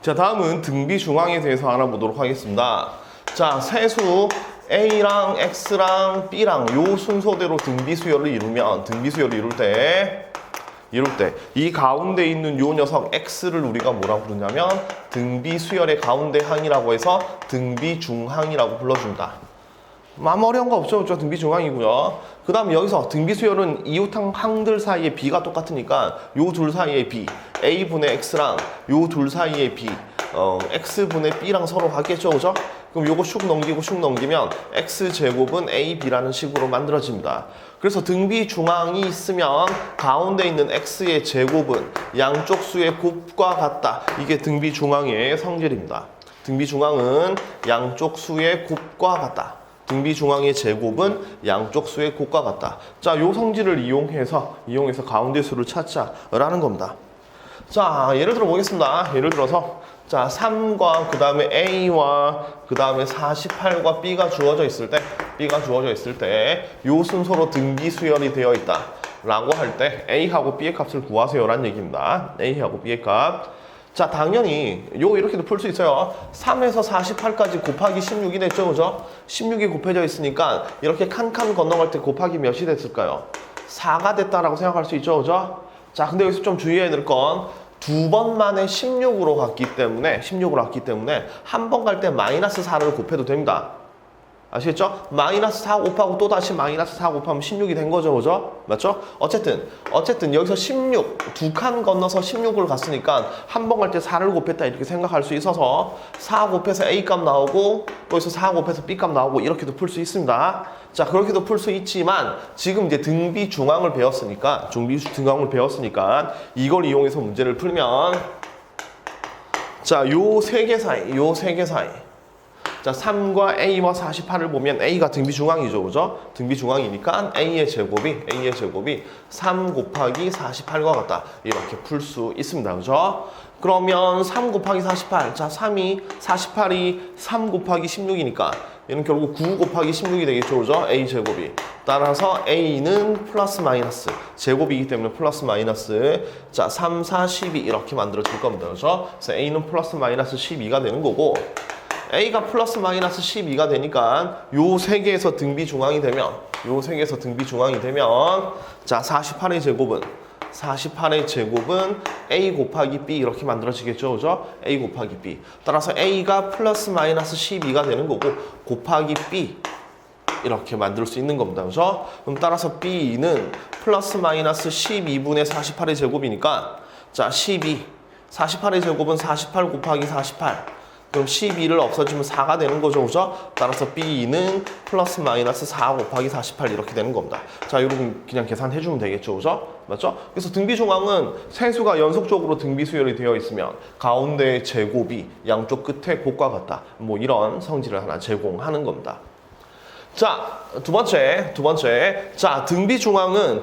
자, 다음은 등비 중앙에 대해서 알아보도록 하겠습니다. 자, 세수 A랑 X랑 B랑 요 순서대로 등비 수열을 이루면 등비 수열을 이룰 때 이 가운데 있는 요 녀석 X를 우리가 뭐라고 부르냐면 등비 수열의 가운데 항이라고 해서 등비 중항이라고 불러준다. 아무 어려운 거 없죠. 등비 중항이고요. 그 다음에 여기서 등비 수열은 이웃항 항들 사이에 B가 똑같으니까 요 둘 사이에 B, A분의 X랑 요 둘 사이에 B, X분의 B랑 서로 같겠죠. 그죠? 그럼 요거 슉 넘기고 슉 넘기면 X제곱은 AB라는 식으로 만들어집니다. 그래서 등비 중항이 있으면 가운데 있는 X의 제곱은 양쪽 수의 곱과 같다. 이게 등비 중항의 성질입니다. 등비 중항은 양쪽 수의 곱과 같다. 등비 중항의 제곱은 양쪽 수의 곱과 같다. 자, 요 성질을 이용해서 가운데 수를 찾자라는 겁니다. 자, 예를 들어 보겠습니다. 예를 들어서 자, 3과 그 다음에 A와 그 다음에 48과 B가 주어져 있을 때 요 순서로 등비 수열이 되어 있다 라고 할 때 A하고 B의 값을 구하세요 라는 얘기입니다. A하고 B의 값. 자, 당연히 요거 이렇게도 풀 수 있어요. 3에서 48까지 곱하기 16이 됐죠, 그죠? 16이 곱해져 있으니까 이렇게 칸칸 건너갈 때 곱하기 몇이 됐을까요? 4가 됐다라고 생각할 수 있죠, 그죠? 자, 근데 여기서 좀 주의해야 될 건 두 번 만에 16으로 갔기 때문에 한 번 갈 때 마이너스 4를 곱해도 됩니다. 아시겠죠? 마이너스 4 곱하고 또 다시 마이너스 4 곱하면 16이 된 거죠, 그죠? 맞죠? 어쨌든 여기서 16, 두 칸 건너서 16을 갔으니까 한 번 갈 때 4를 곱했다 이렇게 생각할 수 있어서 4 곱해서 A 값 나오고 또 여기서 4 곱해서 B 값 나오고 이렇게도 풀 수 있습니다. 자, 그렇게도 풀 수 있지만 지금 이제 등비 중항을 배웠으니까 이걸 이용해서 문제를 풀면 자, 요 세 개 사이 자, 3과 A와 48을 보면 A가 등비 중항이죠, 그죠? 등비 중항이니까 A의 제곱이 3 곱하기 48과 같다. 이렇게 풀 수 있습니다, 그죠? 그러면 3 곱하기 48, 자, 48이 3 곱하기 16이니까 얘는 결국 9 곱하기 16이 되겠죠, 그죠? A 제곱이. 따라서 A는 플러스 마이너스, 제곱이기 때문에 플러스 마이너스. 자, 3, 4, 12 이렇게 만들어질 겁니다, 그죠? 그래서 A는 플러스 마이너스 12가 되는 거고 A가 플러스 마이너스 12가 되니까 요 세 개에서 등비 중항이 되면 자, 48의 제곱은 A 곱하기 B 이렇게 만들어지겠죠, 그죠? A 곱하기 B. 따라서 A가 플러스 마이너스 12가 되는 거고 곱하기 B 이렇게 만들 수 있는 겁니다, 그죠? 그럼 따라서 B는 플러스 마이너스 12분의 48의 제곱이니까 자, 48의 제곱은 48 곱하기 48. 그럼 12를 없어지면 4가 되는 거죠, 그죠? 따라서 B는 플러스 마이너스 4 곱하기 48 이렇게 되는 겁니다. 자, 여러분 그냥 계산해주면 되겠죠, 그죠? 맞죠? 그래서 등비 중항은 세수가 연속적으로 등비 수열이 되어 있으면 가운데의 제곱이 양쪽 끝에 곱과 같다. 뭐 이런 성질을 하나 제공하는 겁니다. 자, 두 번째. 자, 등비 중항은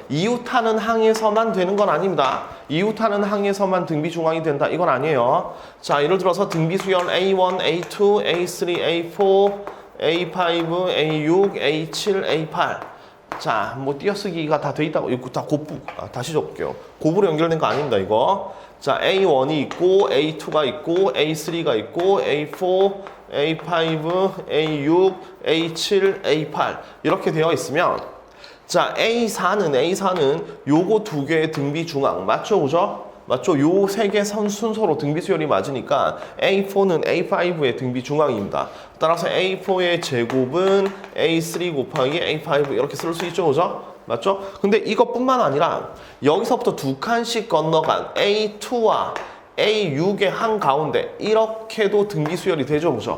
이웃하는 항에서만 되는 건 아닙니다. 이웃하는 항에서만 등비 중항이 된다. 이건 아니에요. 자, 예를 들어서 등비 수열 A1, A2, A3, A4, A5, A6, A7, A8. 자, 뭐 띄어쓰기가 다 돼 있다고. 이거 다 곱부. 다시 적을게요. 곱으로 연결된 거 아닙니다, 이거. 자, A1이 있고, A2가 있고, A3가 있고, A4, A5, A6, A7, A8 이렇게 되어 있으면 자, A4는 요거 두 개의 등비 중항 맞죠, 그죠? 맞죠? 요 세 개 순서로 등비 수열이 맞으니까 A4는 A5의 등비 중항입니다. 따라서 A4의 제곱은 A3 곱하기 A5 이렇게 쓸 수 있죠, 그죠? 맞죠? 근데 이것뿐만 아니라 여기서부터 두 칸씩 건너간 A2와 A6의 한가운데 이렇게도 등비 수열이 되죠, 그죠?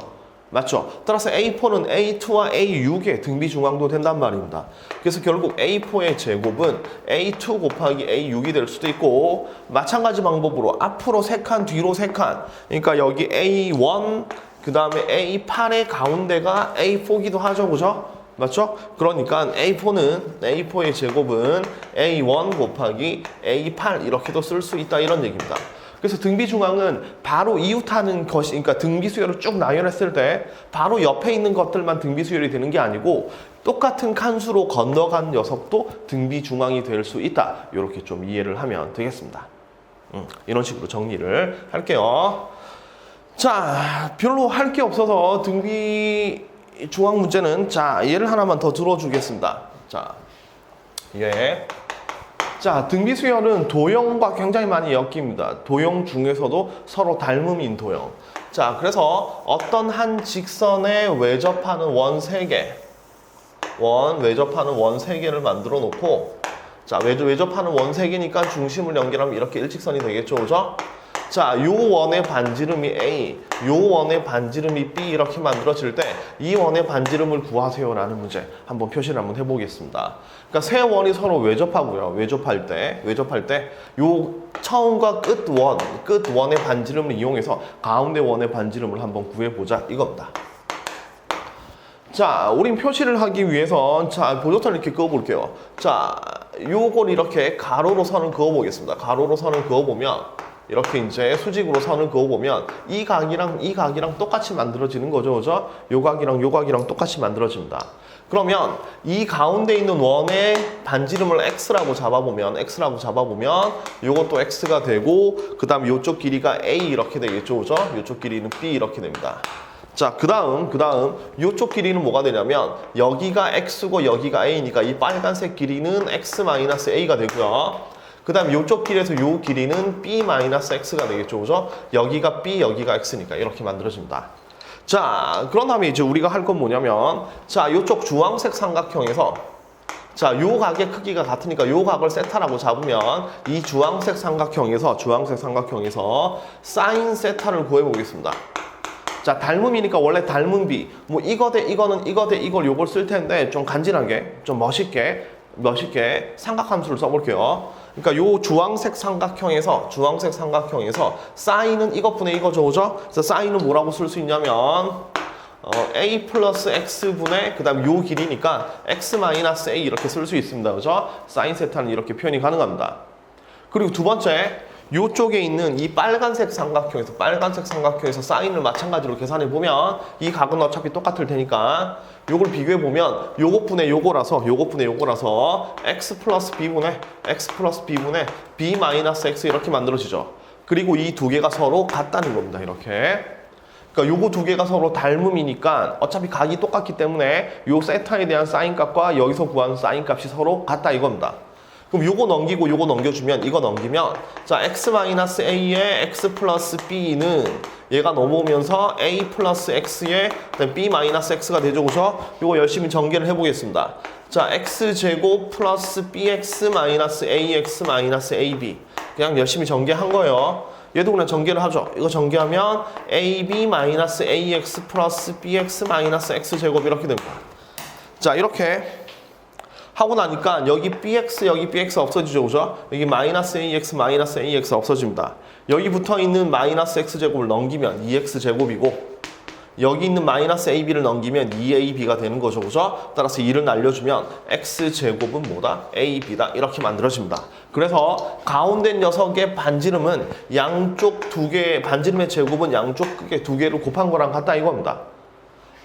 맞죠? 따라서 A4는 A2와 A6의 등비 중항도 된단 말입니다. 그래서 결국 A4의 제곱은 A2 곱하기 A6이 될 수도 있고 마찬가지 방법으로 앞으로 3칸, 뒤로 3칸 그러니까 여기 A1, 그 다음에 A8의 가운데가 A4기도 하죠, 그죠? 맞죠? 그러니까 A4의 제곱은 A1 곱하기 A8 이렇게도 쓸 수 있다 이런 얘기입니다. 그래서 등비 중항은 바로 이웃하는 것이, 그러니까 등비 수열을 쭉 나열했을 때 바로 옆에 있는 것들만 등비 수열이 되는 게 아니고 똑같은 칸수로 건너간 녀석도 등비 중항이 될 수 있다. 이렇게 좀 이해를 하면 되겠습니다. 이런 식으로 정리를 할게요. 자, 별로 할 게 없어서 등비 중앙 문제는 자, 얘를 하나만 더 들어주겠습니다. 자, 예. 자, 등비 수열은 도형과 굉장히 많이 엮입니다. 도형 중에서도 서로 닮음인 도형. 자, 그래서 어떤 한 직선에 외접하는 원 3개, 외접하는 원 3개를 만들어 놓고, 자, 외접하는 원 3개니까 중심을 연결하면 이렇게 일직선이 되겠죠, 그죠? 자, 요 원의 반지름이 A, 요 원의 반지름이 B 이렇게 만들어질 때 이 원의 반지름을 구하세요라는 문제 한번 표시를 한번 해보겠습니다. 그러니까 세 원이 서로 외접하고요. 외접할 때 요 처음과 끝 원의 반지름을 이용해서 가운데 원의 반지름을 한번 구해보자 이겁니다. 자, 우린 표시를 하기 위해서 자, 보조선을 이렇게 그어볼게요. 자, 요걸 이렇게 가로로 선을 그어보겠습니다. 가로로 선을 그어보면 이렇게 이제 수직으로 선을 그어보면 이 각이랑 똑같이 만들어지는 거죠, 그죠? 요 각이랑 똑같이 만들어집니다. 그러면 이 가운데 있는 원의 반지름을 x라고 잡아보면 요것도 x가 되고 그 다음 요쪽 길이가 a 이렇게 되겠죠, 그죠? 요쪽 길이는 b 이렇게 됩니다. 자, 그 다음 요쪽 길이는 뭐가 되냐면 여기가 x고 여기가 a니까 이 빨간색 길이는 x-a가 되고요. 그 다음 요쪽 길에서 요 길이는 b-x가 되겠죠, 그죠? 여기가 b, 여기가 x니까 이렇게 만들어집니다. 자, 그런 다음에 이제 우리가 할 건 뭐냐면 자, 요쪽 주황색 삼각형에서 자, 요 각의 크기가 같으니까 요 각을 세타라고 잡으면 이 주황색 삼각형에서 사인 세타를 구해보겠습니다. 자, 닮음이니까 원래 닮음비 뭐 이거 대 이거는 이거 대 이걸 요걸 쓸 텐데 좀 간지나게 좀 멋있게 삼각함수를 써볼게요. 그러니까 요 주황색 삼각형에서 사인은 이것분의 이거죠, 그죠? 그래서 사인은 뭐라고 쓸 수 있냐면 a 플러스 x분의 그 다음 요 길이니까 x 마이너스 a 이렇게 쓸 수 있습니다, 그죠? 사인 세타는 이렇게 표현이 가능합니다. 그리고 두 번째 요쪽에 있는 이 빨간색 삼각형에서 사인을 마찬가지로 계산해 보면 이 각은 어차피 똑같을 테니까 요걸 비교해 보면 요것분의 요거라서 x 플러스 b분의 b 마이너스 x 이렇게 만들어지죠. 그리고 이 두 개가 서로 같다는 겁니다. 이렇게. 그러니까 요거 두 개가 서로 닮음이니까 어차피 각이 똑같기 때문에 요 세타에 대한 사인 값과 여기서 구하는 사인 값이 서로 같다 이겁니다. 그럼 요거 넘기고 요거 넘겨주면 이거 넘기면 자, x-a에 x 플러스 b는 얘가 넘어오면서 a 플러스 x에 b-x가 되죠, 그죠? 요거 열심히 전개를 해보겠습니다. 자, x제곱 플러스 bx-ax-ab 그냥 열심히 전개한 거예요. 얘도 그냥 전개를 하죠. 이거 전개하면 ab-ax 플러스 bx-x제곱 이렇게 됩니다. 자, 이렇게 하고 나니까 여기 bx 없어지죠, 그죠? 여기 마이너스 ax 없어집니다. 여기 붙어있는 마이너스 x제곱을 넘기면 2x제곱이고 여기 있는 마이너스 ab를 넘기면 2ab가 되는 거죠, 그죠? 따라서 2를 날려주면 x제곱은 뭐다? ab다 이렇게 만들어집니다. 그래서 가운데 녀석의 반지름은 양쪽 두 개의 반지름의 제곱은 양쪽 크게 두 개를 곱한 거랑 같다 이겁니다.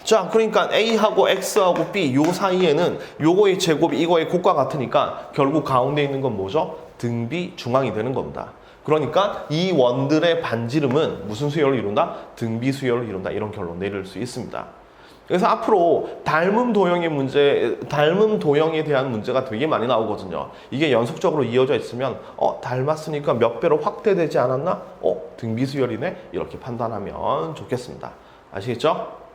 자, 그러니까 A하고 X하고 B 요 사이에는 요거의 제곱이 이거의 곱과 같으니까 결국 가운데 있는 건 뭐죠? 등비 중앙이 되는 겁니다. 그러니까 이 원들의 반지름은 무슨 수열을 이룬다? 등비 수열을 이룬다. 이런 결론 내릴 수 있습니다. 그래서 앞으로 닮음 도형에 대한 문제가 되게 많이 나오거든요. 이게 연속적으로 이어져 있으면 닮았으니까 몇 배로 확대되지 않았나? 등비 수열이네? 이렇게 판단하면 좋겠습니다. 아시겠죠?